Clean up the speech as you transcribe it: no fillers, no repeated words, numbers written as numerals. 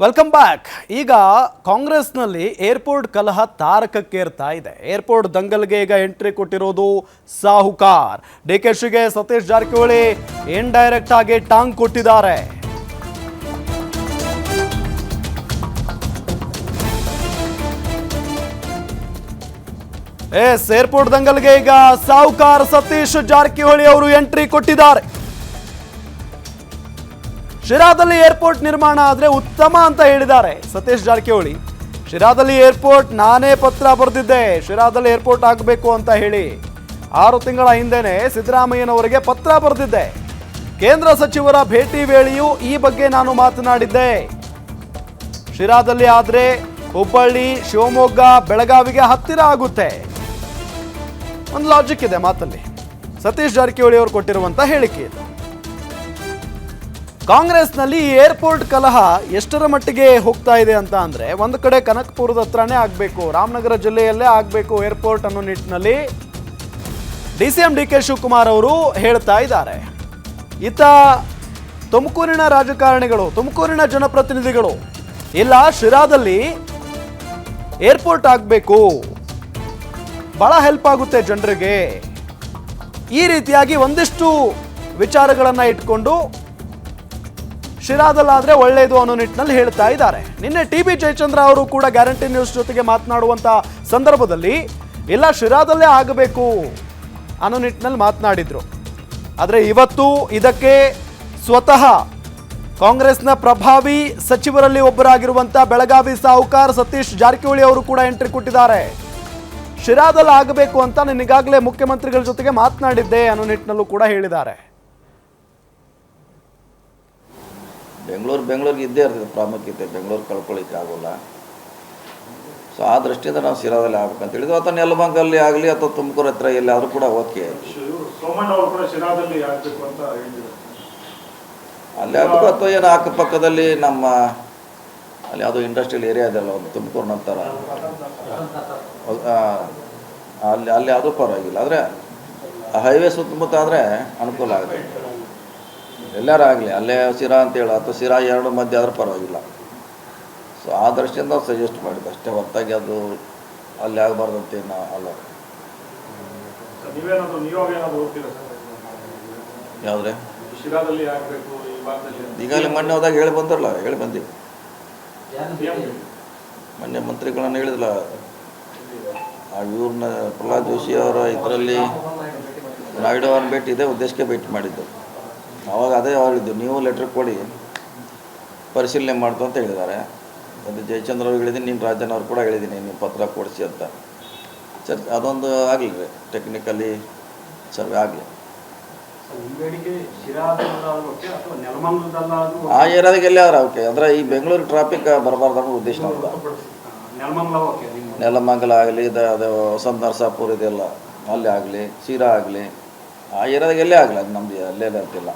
Welcome back. ಈಗ ಕಾಂಗ್ರೆಸ್ನಲ್ಲಿ airport ಕಲಹ ತಾರಕಕ್ಕೇರ್ತಾ ಇದೆ. ಏರ್ಪೋರ್ಟ್ ದಂಗಲ್ಗೆ ಈಗ ಎಂಟ್ರಿ ಕೊಟ್ಟಿರೋದು ಸಾಹುಕಾರ್. ಡಿಕೆಶಿಗೆ ಸತೀಶ್ ಜಾರಕಿಹೊಳಿ ಇಂಡೈರೆಕ್ಟ್ ಆಗಿ ಟಾಂಗ್ ಕೊಟ್ಟಿದ್ದಾರೆ. ಏರ್ಪೋರ್ಟ್ ದಂಗಲ್ಗೆ ಈಗ ಸಾಹುಕಾರ್ ಸತೀಶ್ ಜಾರಕಿಹೊಳಿ ಅವರು ಎಂಟ್ರಿ ಕೊಟ್ಟಿದ್ದಾರೆ. ಶಿರಾದಲ್ಲಿ ಏರ್ಪೋರ್ಟ್ ನಿರ್ಮಾಣ ಆದರೆ ಉತ್ತಮ ಅಂತ ಹೇಳಿದ್ದಾರೆ ಸತೀಶ್ ಜಾರಕಿಹೊಳಿ. ಶಿರಾದಲ್ಲಿ ಏರ್ಪೋರ್ಟ್ ನಾನೇ ಪತ್ರ ಬರೆದಿದ್ದೆ, ಶಿರಾದಲ್ಲಿ ಏರ್ಪೋರ್ಟ್ ಆಗಬೇಕು ಅಂತ ಹೇಳಿ 6 ತಿಂಗಳ ಹಿಂದೆನೆ ಸಿದ್ದರಾಮಯ್ಯನವರಿಗೆ ಪತ್ರ ಬರೆದಿದ್ದೆ. ಕೇಂದ್ರ ಸಚಿವರ ಭೇಟಿ ವೇಳೆಯೂ ಈ ಬಗ್ಗೆ ನಾನು ಮಾತನಾಡಿದ್ದೆ. ಶಿರಾದಲ್ಲಿ ಆದರೆ ಹುಬ್ಬಳ್ಳಿ, ಶಿವಮೊಗ್ಗ, ಬೆಳಗಾವಿಗೆ ಹತ್ತಿರ ಆಗುತ್ತೆ. ಒಂದು ಲಾಜಿಕ್ ಇದೆ ಮಾತಲ್ಲಿ. ಸತೀಶ್ ಜಾರಕಿಹೊಳಿ ಅವರು ಕೊಟ್ಟಿರುವಂತ ಹೇಳಿಕೆ ಇದು. ಕಾಂಗ್ರೆಸ್ನಲ್ಲಿ ಏರ್ಪೋರ್ಟ್ ಕಲಹ ಎಷ್ಟರ ಮಟ್ಟಿಗೆ ಹೋಗ್ತಾ ಇದೆ ಅಂತ ಅಂದರೆ, ಒಂದು ಕಡೆ ಕನಕಪುರದ ಹತ್ರನೇ ಆಗಬೇಕು, ರಾಮನಗರ ಜಿಲ್ಲೆಯಲ್ಲೇ ಆಗಬೇಕು ಏರ್ಪೋರ್ಟ್ ಅನ್ನೋ ನಿಟ್ಟಿನಲ್ಲಿ DCM DK ಶಿವಕುಮಾರ್ ಅವರು ಹೇಳ್ತಾ ಇದ್ದಾರೆ. ಈತ ತುಮಕೂರಿನ ರಾಜಕಾರಣಿಗಳು, ತುಮಕೂರಿನ ಜನಪ್ರತಿನಿಧಿಗಳು ಇಲ್ಲ ಶಿರಾದಲ್ಲಿ ಏರ್ಪೋರ್ಟ್ ಆಗಬೇಕು, ಬಹಳ ಹೆಲ್ಪ್ ಆಗುತ್ತೆ ಜನರಿಗೆ, ಈ ರೀತಿಯಾಗಿ ಒಂದಿಷ್ಟು ವಿಚಾರಗಳನ್ನು ಇಟ್ಕೊಂಡು ಶಿರಾದಲ್ಲಾದ್ರೆ ಒಳ್ಳೆಯದು ಅನ್ನೋ ನಿಟ್ಟಿನಲ್ಲಿ ಹೇಳ್ತಾ ಇದ್ದಾರೆ. ನಿನ್ನೆ TB ಜಯಚಂದ್ರ ಅವರು ಕೂಡ ಗ್ಯಾರಂಟಿ ನ್ಯೂಸ್ ಜೊತೆಗೆ ಮಾತನಾಡುವಂತ ಸಂದರ್ಭದಲ್ಲಿ ಇಲ್ಲ ಶಿರಾದಲ್ಲೇ ಆಗಬೇಕು ಅನ್ನೋ ನಿಟ್ಟಿನಲ್ಲಿ ಮಾತನಾಡಿದ್ರು. ಆದರೆ ಇವತ್ತು ಇದಕ್ಕೆ ಸ್ವತಃ ಕಾಂಗ್ರೆಸ್ನ ಪ್ರಭಾವಿ ಸಚಿವರಲ್ಲಿ ಒಬ್ಬರಾಗಿರುವಂತ ಬೆಳಗಾವಿ ಸಾಹುಕಾರ್ ಸತೀಶ್ ಜಾರಕಿಹೊಳಿ ಅವರು ಕೂಡ ಎಂಟ್ರಿ ಕೊಟ್ಟಿದ್ದಾರೆ. ಶಿರಾದಲ್ಲಿ ಆಗಬೇಕು ಅಂತ ನಾನು ಈಗಾಗಲೇ ಮುಖ್ಯಮಂತ್ರಿಗಳ ಜೊತೆಗೆ ಮಾತನಾಡಿದ್ದೆ ಅನ್ನೋ ನಿಟ್ಟಿನಲ್ಲೂ ಕೂಡ ಹೇಳಿದ್ದಾರೆ. ಬೆಂಗಳೂರಿಗೆ ಇದ್ದೇ ಇರ್ತದೆ ಪ್ರಾಮುಖ್ಯತೆ, ಬೆಂಗಳೂರು ಕಳ್ಕೊಳ್ಳಿಕ್ಕೆ ಆಗೋಲ್ಲ. ಸೊ ಆ ದೃಷ್ಟಿಯಿಂದ ನಾವು ಶಿರಾದಲ್ಲಿ ಆಗ್ಬೇಕಂತ ಹೇಳಿದ್ವಿ. ಅಥವಾ ನೆಲಮಂಗಲ್ಲಿ ಆಗಲಿ ಅಥವಾ ತುಮಕೂರು ಹತ್ರ ಎಲ್ಲಾದರೂ ಕೂಡ ಓಕೆ, ಅಲ್ಲಿ ಆಗಬೇಕು. ಅಥವಾ ಏನು ಅಕ್ಕಪಕ್ಕದಲ್ಲಿ ನಮ್ಮ ಅಲ್ಲಿ ಯಾವುದೋ ಇಂಡಸ್ಟ್ರಿಯಲ್ ಏರಿಯಾ ಇದೆಯಲ್ಲ ಒಂದು ತುಮಕೂರು ನಂತರ ಅಲ್ಲಿ ಯಾವುದೂ ಪರವಾಗಿಲ್ಲ. ಆದರೆ ಹೈವೇ ಸುತ್ತಮುತ್ತ ಆದರೆ ಅನುಕೂಲ ಆಗುತ್ತೆ. ಎಲ್ಲರೂ ಆಗಲಿ ಅಲ್ಲೇ ಶಿರಾ ಅಂತೇಳಿ ಅಥವಾ ಶಿರಾ 2 ಮಧ್ಯೆ ಆದರೂ ಪರವಾಗಿಲ್ಲ. ಸೊ ಆ ದೃಷ್ಟಿಯಿಂದ ಸಜೆಸ್ಟ್ ಮಾಡಿದ್ದು ಅಷ್ಟೇ, ಹೊರತಾಗಿ ಅದು ಅಲ್ಲಿ ಆಗಬಾರ್ದಂತೆ ಅಲ್ಲ. ಯಾವುದ್ರೆ ಈಗಾಗಲೇ ಮೊನ್ನೆ ಹೋದಾಗ ಹೇಳಿ ಬಂದ್ರಲ್ಲ, ಹೇಳಿ ಬಂದೀವಿ. ಮೊನ್ನೆ ಮಂತ್ರಿಗಳನ್ನ ಹೇಳಿದ್ರಲ್ಲ, ಇವ್ರನ್ನ ಪ್ರಹ್ಲಾದ್ ಜೋಶಿ ಅವರ ಇದರಲ್ಲಿ ನಾಯ್ಡು ಅವ್ರನ್ನ ಭೇಟಿ ಇದೆ ಉದ್ದೇಶಕ್ಕೆ ಭೇಟಿ ಮಾಡಿದ್ದು. ಆವಾಗ ಅದೇ ಹೇಳಿದ್ದು, ನೀವು ಲೆಟ್ರ್ ಕೊಡಿ ಪರಿಶೀಲನೆ ಮಾಡ್ತು ಅಂತ ಹೇಳಿದ್ದಾರೆ. ಅದು ಜಯಚಂದ್ರ ಅವ್ರಿಗೆ ಹೇಳಿದ್ದೀನಿ, ನೀನು ರಾಜನ್ ಅವ್ರು ಕೂಡ ಹೇಳಿದ್ದೀನಿ ನೀವು ಪತ್ರ ಕೊಡಿಸಿ ಅಂತ. ಅದೊಂದು ಆಗಲಿ ರೀ, ಟೆಕ್ನಿಕಲಿ ಸರ್ವೆ ಆಗಲಿ. ಆ ಏರಿಯಾದಾಗ ಎಲ್ಲಿ ಆದ್ರೆ ಓಕೆ, ಅಂದರೆ ಈ ಬೆಂಗಳೂರು ಟ್ರಾಫಿಕ್ ಬರಬಾರ್ದು ಅನ್ನೋ ಉದ್ದೇಶ ಅಂತ. ನೆಲಮಂಗಲ ಆಗಲಿ, ಅದು ವಸಂತ ನರಸಾಪುರ ಇದೆಲ್ಲ ಅಲ್ಲಿ ಆಗಲಿ, ಶಿರಾ ಆಗಲಿ, ಆ ಏರಿಯಾದಾಗ ಎಲ್ಲೇ ಆಗಲಿ, ಅದು ನಮ್ಮದು ಅಲ್ಲೇ ಅಂತಿಲ್ಲ.